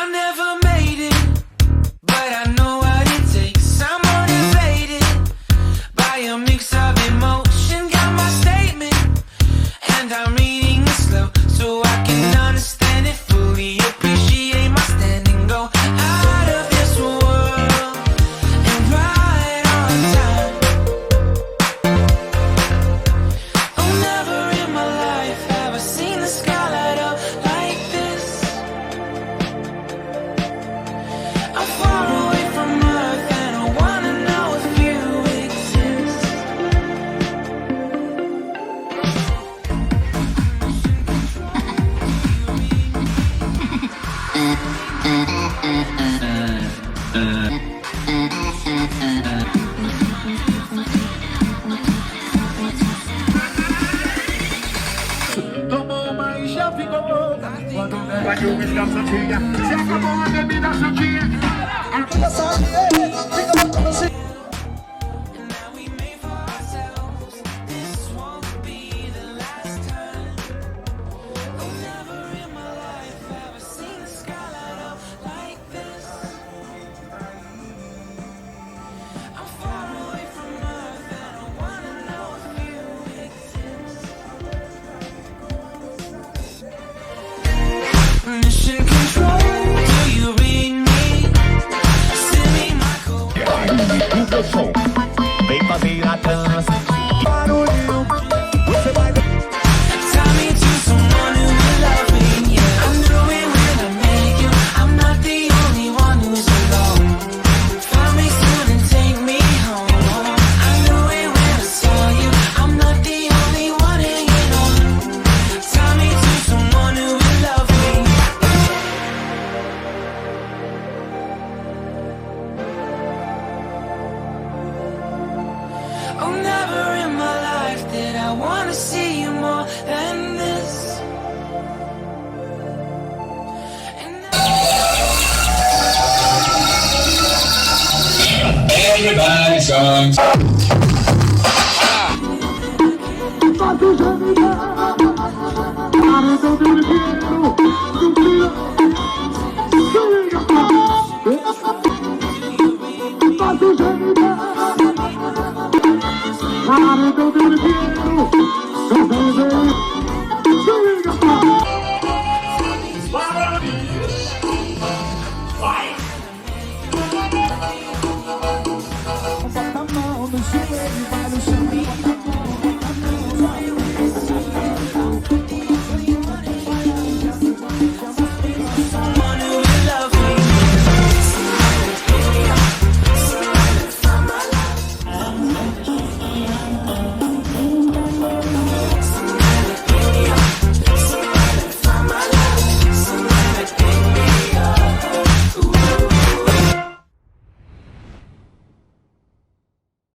I never made it, but I know what it takes. I'm motivated by a mix of emotion. Got my statement, and I'm reading it slow so I can understand it fully. Appreciate my standing, go out of this world and right on time. Oh, never in my life have I seen the sky light up like this. I'm far away from Earth and I wanna know if you exist. Tomou uma e já ficou louca. Quando vai de uma santinha, se acabou a bebida santinha. Aquela só de fica louca assim. And now we made for ourselves. This won't be the last time. Oh, never in my life have I seen the sky light up like this. I'm far away from Earth and I wanna know if you exist. Mission control, do you read me? Send me my code. O som vem fazer a dança. Barulho, você vai ver. Tie me to someone who will love me, yeah. I knew it when I met you. I'm not the only one who's alone. Find me soon and take me home. I knew it when I saw you. I'm not the only one hanging on. Tie me to someone who will love me. Oh, never in my life did I wanna see you more than this. And Everybody songs. Fato já me dá. Para então do dinheiro, do tiro.